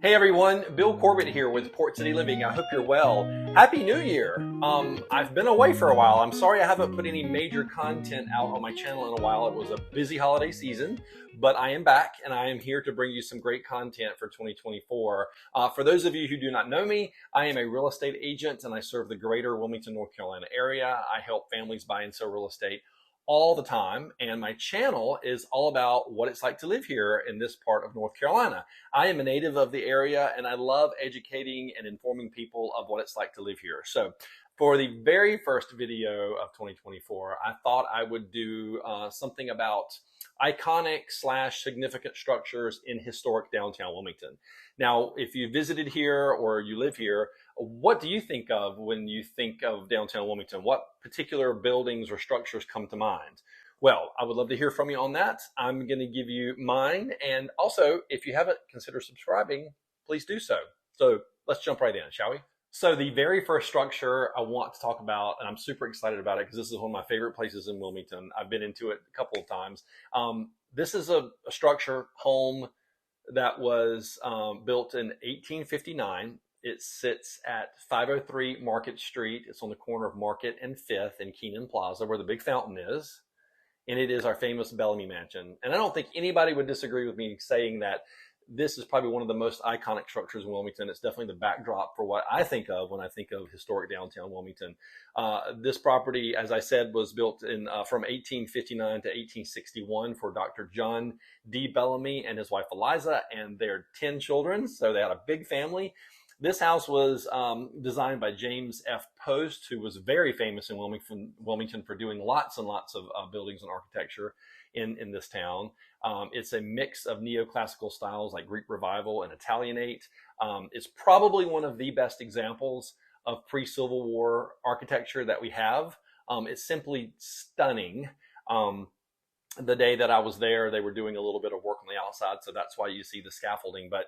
Hey everyone, Bill Corbett here with Port City Living. I hope you're well. Happy New Year. I've been away for a while. I'm sorry I haven't put any major content out on my channel in a while. It was a busy holiday season, but I am back and I am here to bring you some great content for 2024. For those of you who do not know me, I am a real estate agent and I serve the Greater Wilmington, North Carolina area. I help families buy and sell real estate all the time, and my channel is all about what it's like to live here in this part of North Carolina. I am a native of the area and I love educating and informing people of what it's like to live here. So for the very first video of 2024, I thought I would do something about iconic / significant structures in historic downtown Wilmington. Now, if you visited here or you live here, what do you think of when you think of downtown Wilmington? What particular buildings or structures come to mind? Well, I would love to hear from you on that. I'm going to give you mine. And also, if you haven't considered subscribing, please do so. So let's jump right in, shall we? So the very first structure I want to talk about, and I'm super excited about it because this is one of my favorite places in Wilmington. I've been into it a couple of times. This is a structure, home, that was built in 1859. It sits at 503 Market Street. It's on the corner of Market and 5th in Keenan Plaza, where the big fountain is. And it is our famous Bellamy Mansion. And I don't think anybody would disagree with me saying that this is probably one of the most iconic structures in Wilmington. It's definitely the backdrop for what I think of when I think of historic downtown Wilmington. This property, as I said, was built in from 1859 to 1861 for Dr. John D. Bellamy and his wife Eliza and their 10 children. So they had a big family. This house was designed by James F. Post, who was very famous in Wilmington for doing lots and lots of buildings and architecture in this town. It's a mix of neoclassical styles like Greek Revival and Italianate. It's probably one of the best examples of pre-Civil War architecture that we have. It's simply stunning. The day that I was there, they were doing a little bit of work on the outside, so that's why you see the scaffolding. But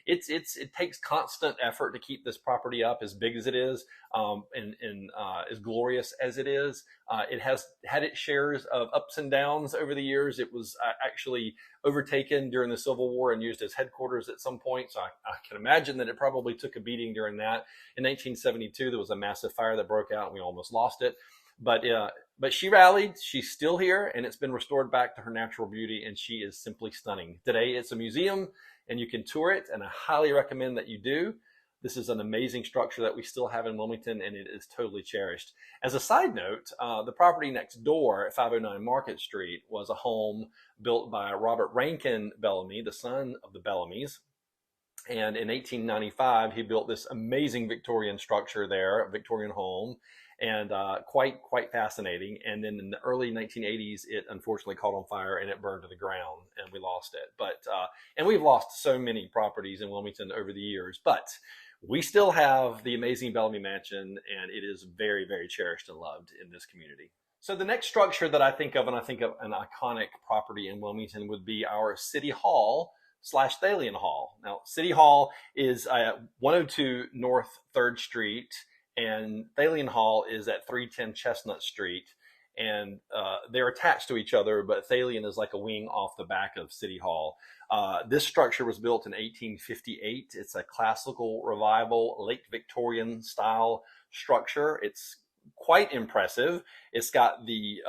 it takes constant effort to keep this property up, as big as it is, and as glorious as it is. It has had its shares of ups and downs over the years. It was actually overtaken during the Civil War and used as headquarters at some point, so I can imagine that it probably took a beating during that. In 1972, there was a massive fire that broke out and we almost lost it. But she rallied. She's still here, and it's been restored back to her natural beauty, and she is simply stunning. Today, it's a museum, and you can tour it, and I highly recommend that you do. This is an amazing structure that we still have in Wilmington, and it is totally cherished. As a side note, the property next door at 509 Market Street was a home built by Robert Rankin Bellamy, the son of the Bellamys. And in 1895, he built this amazing Victorian structure there, a Victorian home, and quite fascinating. And then in the early 1980s, it unfortunately caught on fire and it burned to the ground, and we lost it. But and we've lost so many properties in Wilmington over the years, but we still have the amazing Bellamy Mansion, and it is very, very cherished and loved in this community. So the next structure that I think of, and I think of an iconic property in Wilmington, would be our City Hall / Thalian Hall. Now, City Hall is at 102 North 3rd Street, and Thalian Hall is at 310 Chestnut Street, and they're attached to each other, but Thalian is like a wing off the back of City Hall. This structure was built in 1858. It's a classical revival, late Victorian style structure. It's quite impressive. It's got the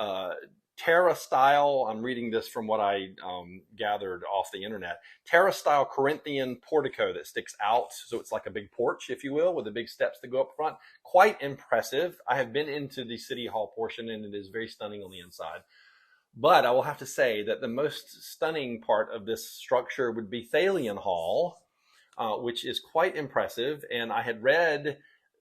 Terra style, I'm reading this from what I gathered off the internet, Terra style Corinthian portico that sticks out. So it's like a big porch, if you will, with the big steps that go up front. Quite impressive. I have been into the City Hall portion, and it is very stunning on the inside. But I will have to say that the most stunning part of this structure would be Thalian Hall, which is quite impressive. And I had read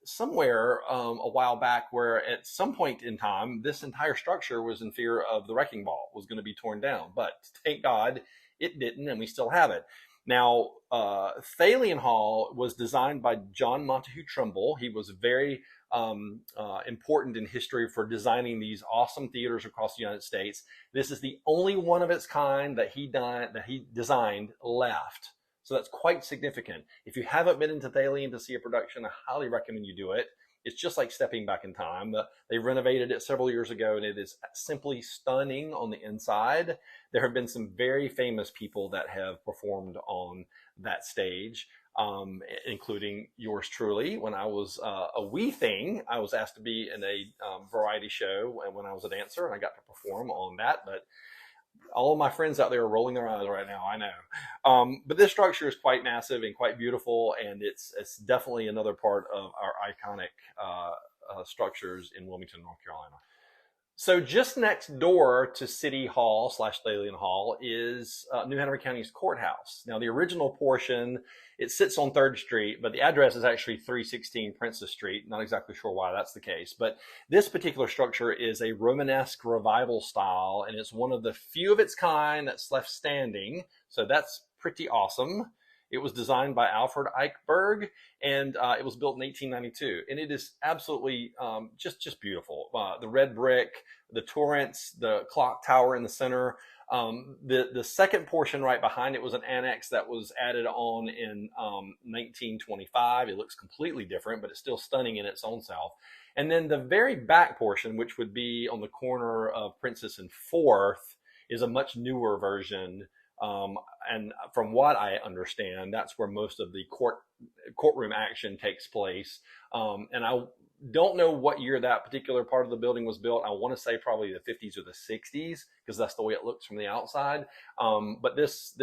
somewhere a while back where at some point in time, this entire structure was in fear of the wrecking ball, was going to be torn down. But thank God it didn't, and we still have it. Now, Thalian Hall was designed by John Montague Trimble. He was very important in history for designing these awesome theaters across the United States. This is the only one of its kind that he designed left. So that's quite significant. If you haven't been into Thalian to see a production, I highly recommend you do it. It's just like stepping back in time. They renovated it several years ago, and it is simply stunning on the inside. There have been some very famous people that have performed on that stage. including yours truly. When I was a wee thing, I was asked to be in a variety show when I was a dancer, and I got to perform on that. But all of my friends out there are rolling their eyes right now, I know. But this structure is quite massive and quite beautiful, and it's definitely another part of our iconic structures in Wilmington, North Carolina. So just next door to City Hall / Thalian Hall is New Hanover County's courthouse. Now, the original portion, it sits on 3rd Street, but the address is actually 316 Princess Street. Not exactly sure why that's the case. But this particular structure is a Romanesque revival style, and it's one of the few of its kind that's left standing. So that's pretty awesome. It was designed by Alfred Eichberg, and it was built in 1892. And it is absolutely just beautiful. The red brick, the turrets, the clock tower in the center. The second portion right behind it was an annex that was added on in 1925. It looks completely different, but it's still stunning in its own self. And then the very back portion, which would be on the corner of Princess and 4th, is a much newer version. And from what I understand, that's where most of the courtroom action takes place. And I don't know what year that particular part of the building was built. I want to say probably the 50s or the 60s, because that's the way it looks from the outside. But this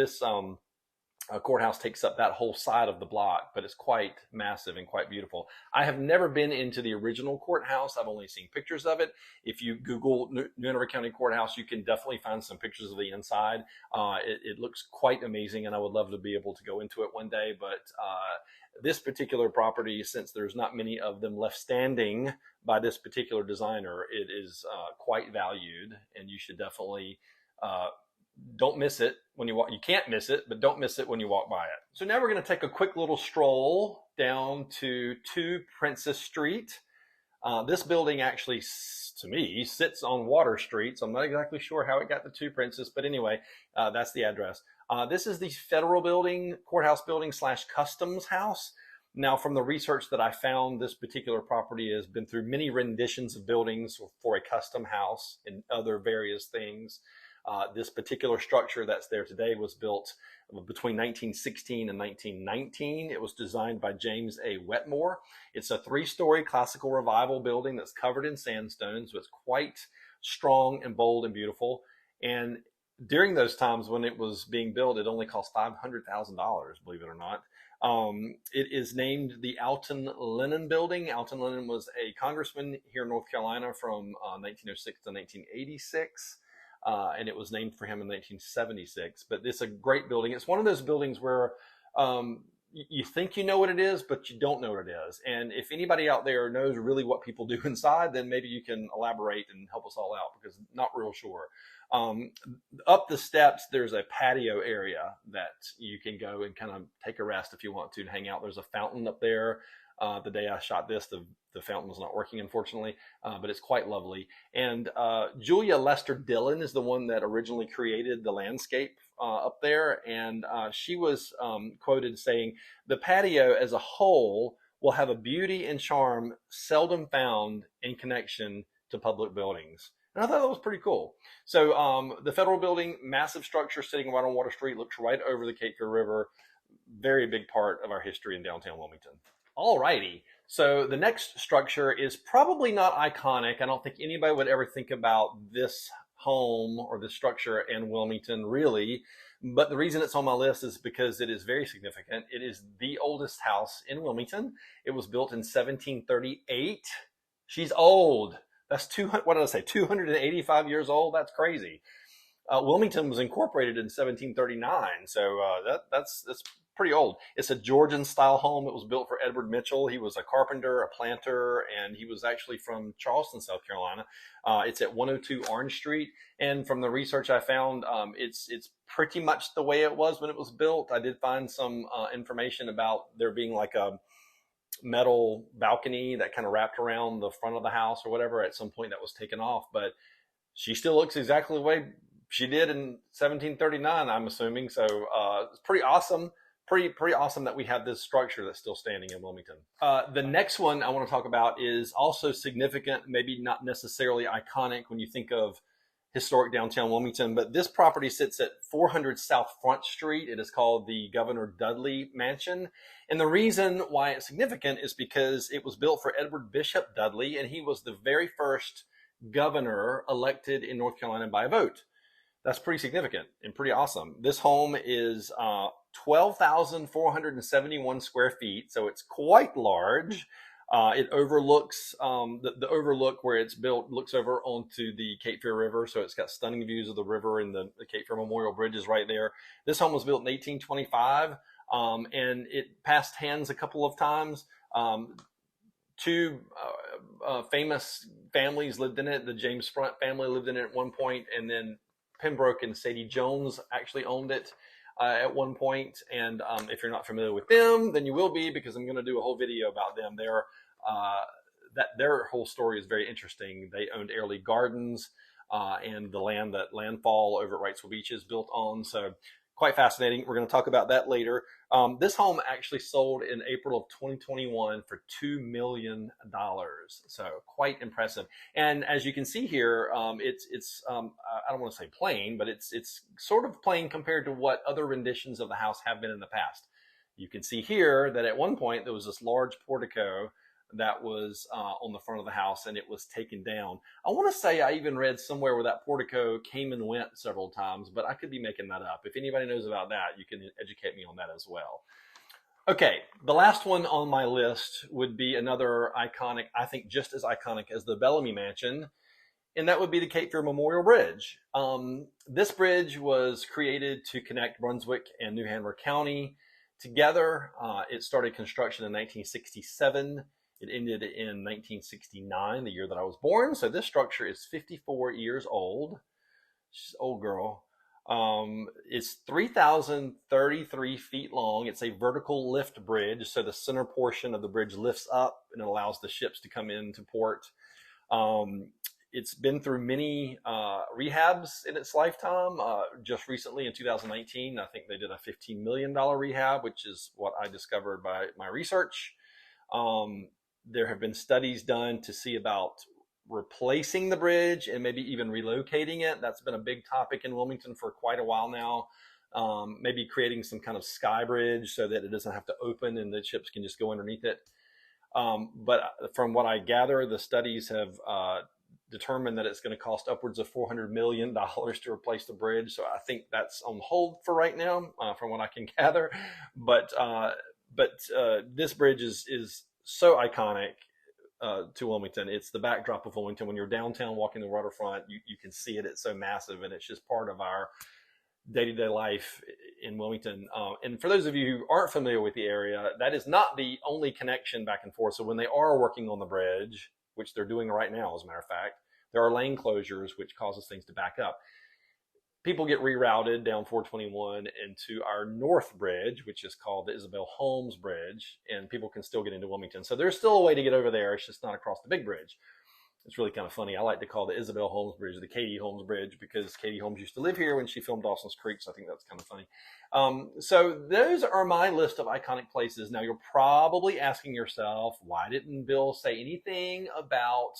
courthouse takes up that whole side of the block, but it's quite massive and quite beautiful. I have never been into the original courthouse. I've only seen pictures of it. If you Google New Hanover County Courthouse, you can definitely find some pictures of the inside. It looks quite amazing, and I would love to be able to go into it one day. But this particular property, since there's not many of them left standing by this particular designer, it is quite valued, and you should definitely don't miss it when you walk. You can't miss it, but don't miss it when you walk by it. So now we're going to take a quick little stroll down to 2 Princess Street. This building actually, to me, sits on Water Street, so I'm not exactly sure how it got to 2 Princess, but anyway, that's the address. This is the federal building, courthouse building / customs house. Now, from the research that I found, this particular property has been through many renditions of buildings for a custom house and other various things. This particular structure that's there today was built between 1916 and 1919. It was designed by James A. Wetmore. It's a 3-story classical revival building that's covered in sandstone, so it's quite strong and bold and beautiful. And during those times when it was being built, it only cost $500,000, believe it or not. It is named the Alton Lennon Building. Alton Lennon was a congressman here in North Carolina from 1906 to 1986. And it was named for him in 1976. But it's a great building. It's one of those buildings where you think you know what it is, but you don't know what it is. And if anybody out there knows really what people do inside, then maybe you can elaborate and help us all out, because I'm not real sure. Up the steps, there's a patio area that you can go and kind of take a rest if you want to and hang out. There's a fountain up there. The day I shot this, the fountain was not working, unfortunately, but it's quite lovely. And Julia Lester Dillon is the one that originally created the landscape up there. And she was quoted saying, "The patio as a whole will have a beauty and charm seldom found in connection to public buildings." And I thought that was pretty cool. So the federal building, massive structure sitting right on Water Street, looks right over the Cape Fear River. Very big part of our history in downtown Wilmington. Alrighty, so the next structure is probably not iconic. I don't think anybody would ever think about this home or this structure in Wilmington, really. But the reason it's on my list is because it is very significant. It is the oldest house in Wilmington. It was built in 1738. She's old. That's 285 years old? That's crazy. Wilmington was incorporated in 1739, so that's pretty old. It's a Georgian-style home. It was built for Edward Mitchell. He was a carpenter, a planter, and he was actually from Charleston, South Carolina. It's at 102 Orange Street, and from the research I found, it's pretty much the way it was when it was built. I did find some information about there being like a metal balcony that kind of wrapped around the front of the house or whatever. At some point that was taken off, but she still looks exactly the way she did in 1739, I'm assuming. So it's pretty awesome. Pretty awesome that we have this structure that's still standing in Wilmington. The next one I want to talk about is also significant, maybe not necessarily iconic when you think of historic downtown Wilmington. But this property sits at 400 South Front Street. It is called the Governor Dudley Mansion. And the reason why it's significant is because it was built for Edward Bishop Dudley, and he was the very first governor elected in North Carolina by a vote. That's pretty significant and pretty awesome. This home is 12,471 square feet, so it's quite large. It overlooks, the overlook where it's built looks over onto the Cape Fear River, so it's got stunning views of the river, and the Cape Fear Memorial Bridge is right there. This home was built in 1825, and it passed hands a couple of times. Two famous families lived in it. The James Front family lived in it at one point, and then Pembroke and Sadie Jones actually owned it at one point. And if you're not familiar with them, then you will be, because I'm going to do a whole video about them. Their whole story is very interesting. They owned Airlie Gardens and the land that Landfall over at Wrightsville Beach is built on. So quite fascinating. We're going to talk about that later. This home actually sold in April of 2021 for $2 million. So quite impressive. And as you can see here, it's I don't want to say plain, but it's sort of plain compared to what other renditions of the house have been in the past. You can see here that at one point there was this large portico that was on the front of the house, and it was taken down. I want to say I even read somewhere where that portico came and went several times, but I could be making that up. If anybody knows about that, you can educate me on that as well. Okay, the last one on my list would be another iconic, I think just as iconic as the Bellamy Mansion, and that would be the Cape Fear Memorial Bridge. This bridge was created to connect Brunswick and New Hanover County together. It started construction in 1967. It ended in 1969, the year that I was born. So this structure is 54 years old. She's an old girl. It's 3,033 feet long. It's a vertical lift bridge. So the center portion of the bridge lifts up and it allows the ships to come into port. It's been through many rehabs in its lifetime. Just recently in 2019, I think they did a $15 million rehab, which is what I discovered by my research. There have been studies done to see about replacing the bridge and maybe even relocating it. That's been a big topic in Wilmington for quite a while now. Maybe creating some kind of sky bridge so that it doesn't have to open and the ships can just go underneath it. But from what I gather, the studies have determined that it's going to cost upwards of $400 million to replace the bridge. So I think that's on hold for right now, from what I can gather. But this bridge is so iconic to Wilmington. It's the backdrop of Wilmington. When you're downtown walking the waterfront, you can see it. It's so massive, and it's just part of our day-to-day life in Wilmington. And for those of you who aren't familiar with the area, that is not the only connection back and forth. So when they are working on the bridge, which they're doing right now, as a matter of fact, there are lane closures, which causes things to back up. People get rerouted down 421 into our North Bridge, which is called the Isabel Holmes Bridge, and people can still get into Wilmington. So there's still a way to get over there. It's just not across the big bridge. It's really kind of funny. I like to call the Isabel Holmes Bridge the Katie Holmes Bridge because Katie Holmes used to live here when she filmed Dawson's Creek, so I think that's kind of funny. So those are my list of iconic places. Now you're probably asking yourself, why didn't Bill say anything about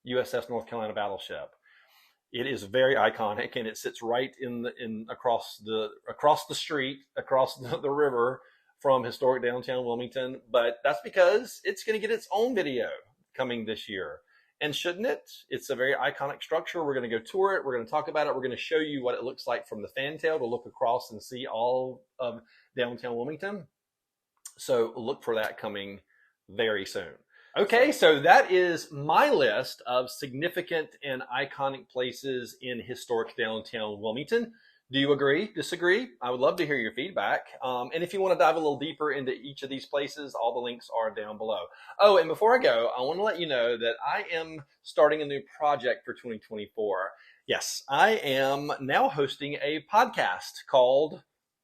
USS North Carolina Battleship? It is very iconic, and it sits right across the street, across the river from historic downtown Wilmington. But that's because it's going to get its own video coming this year. And shouldn't it? It's a very iconic structure. We're going to go tour it. We're going to talk about it. We're going to show you what it looks like from the fantail to look across and see all of downtown Wilmington. So look for that coming very soon. Okay, so that is my list of significant and iconic places in historic downtown Wilmington. Do you agree? Disagree? I would love to hear your feedback. And if you want to dive a little deeper into each of these places, all the links are down below. Oh, and before I go, I want to let you know that I am starting a new project for 2024. Yes, I am now hosting a podcast called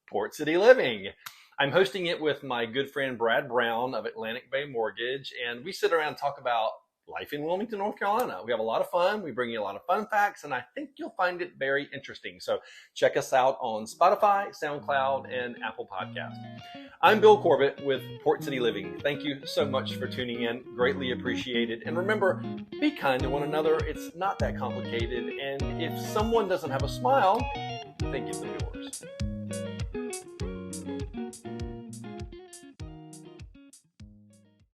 Port City Living. I'm hosting it with my good friend Brad Brown of Atlantic Bay Mortgage, and we sit around and talk about life in Wilmington, North Carolina. We have a lot of fun. We bring you a lot of fun facts, and I think you'll find it very interesting. So check us out on Spotify, SoundCloud, and Apple Podcasts. I'm Bill Corbett with Port City Living. Thank you so much for tuning in. Greatly appreciated. And remember, be kind to one another. It's not that complicated. And if someone doesn't have a smile, then give them yours.